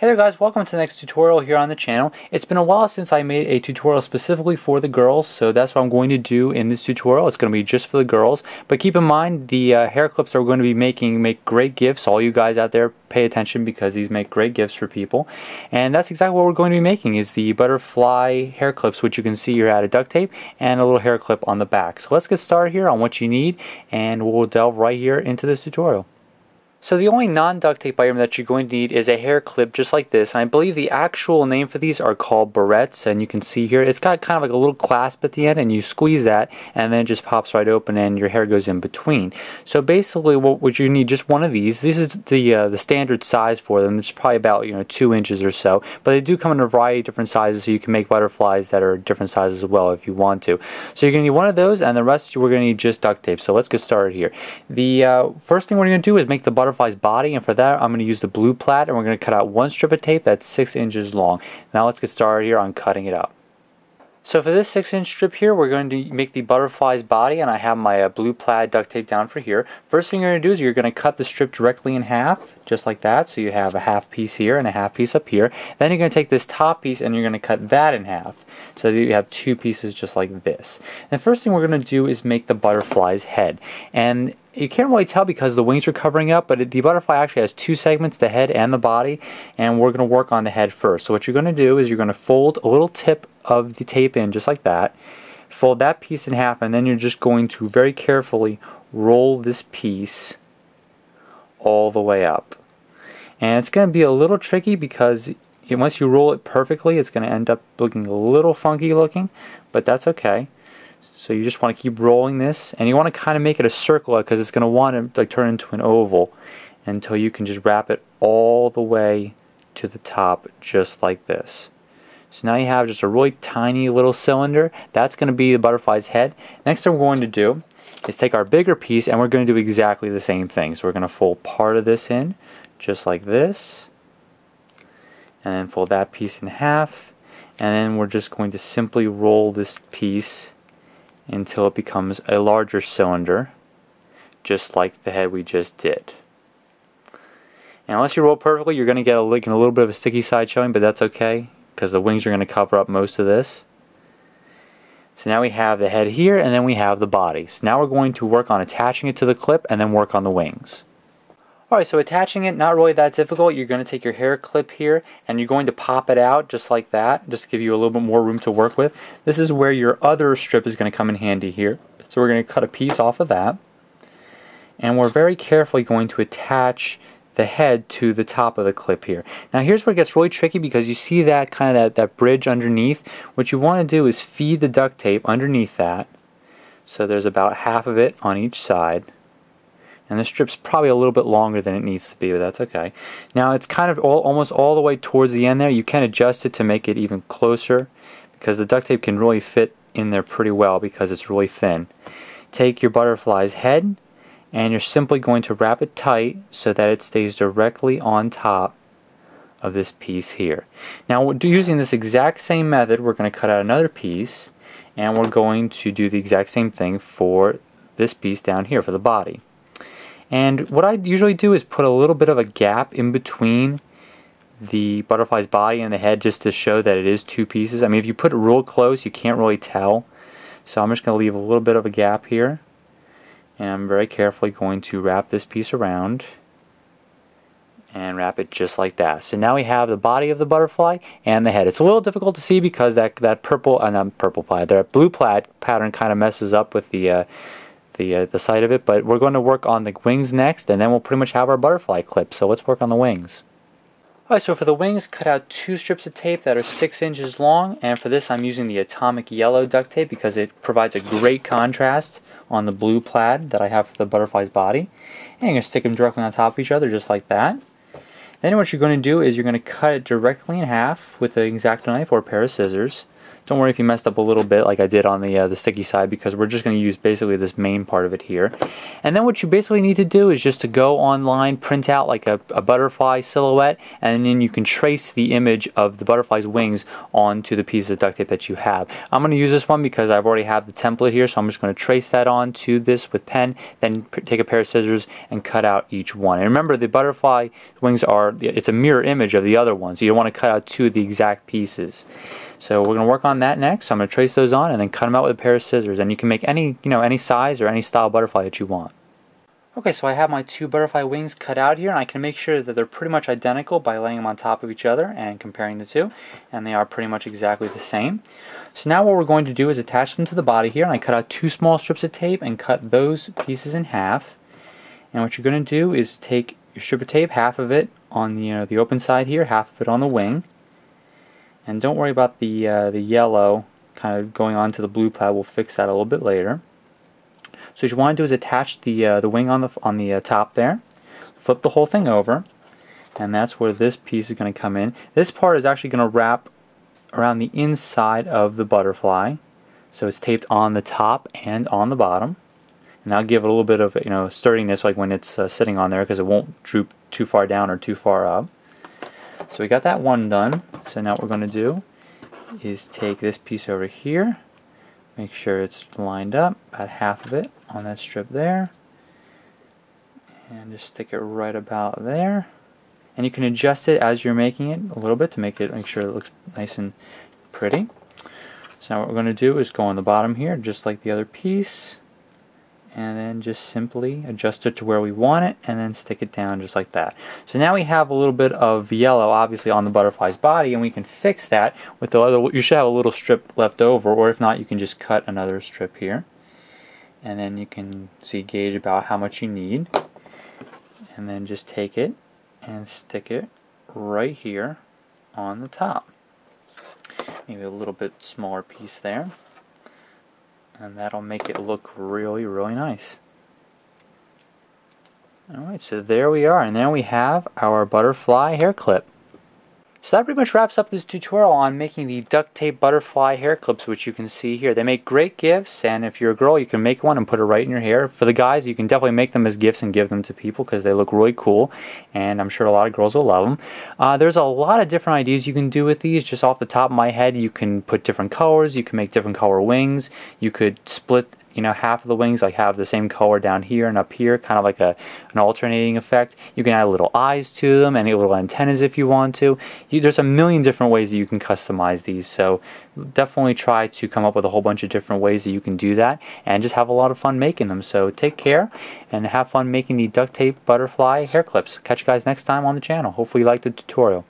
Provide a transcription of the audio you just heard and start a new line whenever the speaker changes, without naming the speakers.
Hey there guys, welcome to the next tutorial here on the channel. It's been a while since I made a tutorial specifically for the girls, so that's what I'm going to do in this tutorial. It's going to be just for the girls, but keep in mind the hair clips that we're going to be making make great gifts. All you guys out there pay attention because these make great gifts for people. And that's exactly what we're going to be making, is the butterfly hair clips, which you can see here out of duct tape, and a little hair clip on the back. So let's get started here on what you need, and we'll delve right here into this tutorial. So the only non-duct tape item that you're going to need is a hair clip just like this. And I believe the actual name for these are called barrettes, and you can see here it's got kind of like a little clasp at the end, and you squeeze that and then it just pops right open and your hair goes in between. So basically what you need, just one of these. This is the standard size for them. It's probably about 2 inches or so, but they do come in a variety of different sizes, so you can make butterflies that are different sizes as well if you want to. So you're going to need one of those, and the rest we're going to need just duct tape. So let's get started here. The first thing we're going to do is make the butterfly's body, and for that I'm going to use the blue plaid, and we're going to cut out one strip of tape that's 6 inches long. Now let's get started here on cutting it up. So for this 6-inch strip here, we're going to make the butterfly's body, and I have my blue plaid duct tape down for here. First thing you're going to do is you're going to cut the strip directly in half, just like that. So you have a half piece here and a half piece up here. Then you're going to take this top piece and you're going to cut that in half, so that you have 2 pieces just like this. And the first thing we're going to do is make the butterfly's head. And you can't really tell because the wings are covering up, but the butterfly actually has 2 segments, the head and the body, and we're going to work on the head first. So what you're going to do is you're going to fold a little tip of the tape in just like that, fold that piece in half, and then you're just going to very carefully roll this piece all the way up. And it's going to be a little tricky because once you roll it perfectly, it's going to end up looking a little funky looking, but that's okay. So you just want to keep rolling this, and you want to kind of make it a circle because it's going to want to turn into an oval until you can just wrap it all the way to the top just like this. So now you have just a really tiny little cylinder. That's going to be the butterfly's head. Next thing we're going to do is take our bigger piece, and we're going to do exactly the same thing. So we're going to fold part of this in just like this, and then fold that piece in half, and then we're just going to simply roll this piece until it becomes a larger cylinder, just like the head we just did. And unless you roll perfectly, you're going to get a little bit of a sticky side showing, but that's okay because the wings are going to cover up most of this. So now we have the head here, and then we have the body. So now we're going to work on attaching it to the clip and then work on the wings. Alright, so attaching it, not really that difficult. You're going to take your hair clip here and you're going to pop it out just like that, just to give you a little bit more room to work with. This is where your other strip is going to come in handy here. So we're going to cut a piece off of that, and we're very carefully going to attach the head to the top of the clip here. Now here's where it gets really tricky because you see that kind of that bridge underneath. What you want to do is feed the duct tape underneath that, so there's about half of it on each side. And the strip's probably a little bit longer than it needs to be, but that's okay. Now it's kind of almost all the way towards the end there. You can adjust it to make it even closer because the duct tape can really fit in there pretty well because it's really thin. Take your butterfly's head, and you're simply going to wrap it tight so that it stays directly on top of this piece here. Now using this exact same method, we're going to cut out another piece, and we're going to do the exact same thing for this piece down here for the body. And what I usually do is put a little bit of a gap in between the butterfly's body and the head just to show that it is 2 pieces. I mean, if you put it real close, you can't really tell. So I'm just going to leave a little bit of a gap here. And I'm very carefully going to wrap this piece around and wrap it just like that. So now we have the body of the butterfly and the head. It's a little difficult to see because that blue plaid pattern kind of messes up with the side of it, but we're going to work on the wings next, and then we'll pretty much have our butterfly clip. So let's work on the wings. Alright, so for the wings, cut out 2 strips of tape that are 6 inches long, and for this I'm using the atomic yellow duct tape because it provides a great contrast on the blue plaid that I have for the butterfly's body. And you're going to stick them directly on top of each other just like that. Then what you're going to do is you're going to cut it directly in half with an X-Acto knife or a pair of scissors. Don't worry if you messed up a little bit like I did on the sticky side, because we're just going to use basically this main part of it here. And then what you basically need to do is just to go online, print out like a butterfly silhouette, and then you can trace the image of the butterfly's wings onto the piece of duct tape that you have. I'm going to use this one because I've already have the template here, so I'm just going to trace that onto this with pen, then take a pair of scissors and cut out each one. And remember, the butterfly wings it's a mirror image of the other one, so you don't want to cut out two of the exact pieces. So we're going to work on that next. So I'm going to trace those on and then cut them out with a pair of scissors. And you can make any, any size or any style butterfly that you want. Okay, so I have my two butterfly wings cut out here, and I can make sure that they're pretty much identical by laying them on top of each other and comparing the two. And they are pretty much exactly the same. So now what we're going to do is attach them to the body here. And I cut out two small strips of tape and cut those pieces in half. And what you're going to do is take your strip of tape, half of it on the open side here, half of it on the wing. And don't worry about the yellow kind of going onto the blue pad. We'll fix that a little bit later. So what you want to do is attach the wing on the top there. Flip the whole thing over, and that's where this piece is going to come in. This part is actually going to wrap around the inside of the butterfly, so it's taped on the top and on the bottom. And that'll give it a little bit of sturdiness, like when it's sitting on there, because it won't droop too far down or too far up. So we got that one done. So now what we're going to do is take this piece over here, make sure it's lined up, about half of it on that strip there, and just stick it right about there. And you can adjust it as you're making it a little bit to make sure it looks nice and pretty. So now what we're going to do is go on the bottom here, just like the other piece, and then just simply adjust it to where we want it, and then stick it down just like that. So now we have a little bit of yellow obviously on the butterfly's body, and we can fix that with the other. You should have a little strip left over, or if not, you can just cut another strip here, and then you can gauge about how much you need, and then just take it and stick it right here on the top. Maybe a little bit smaller piece there. And that'll make it look really, really nice. Alright, so there we are, and then we have our butterfly hair clip. So that pretty much wraps up this tutorial on making the duct tape butterfly hair clips, which you can see here. They make great gifts, and if you're a girl, you can make one and put it right in your hair. For the guys, you can definitely make them as gifts and give them to people because they look really cool, and I'm sure a lot of girls will love them. There's a lot of different ideas you can do with these. Just off the top of my head, you can put different colors, you can make different color wings, you could split half of the wings, like have the same color down here and up here, kind of like an alternating effect. You can add little eyes to them, any little antennas if you want to. There's a million different ways that you can customize these, so definitely try to come up with a whole bunch of different ways that you can do that, and just have a lot of fun making them. So take care, and have fun making the duct tape butterfly hair clips. Catch you guys next time on the channel. Hopefully you liked the tutorial.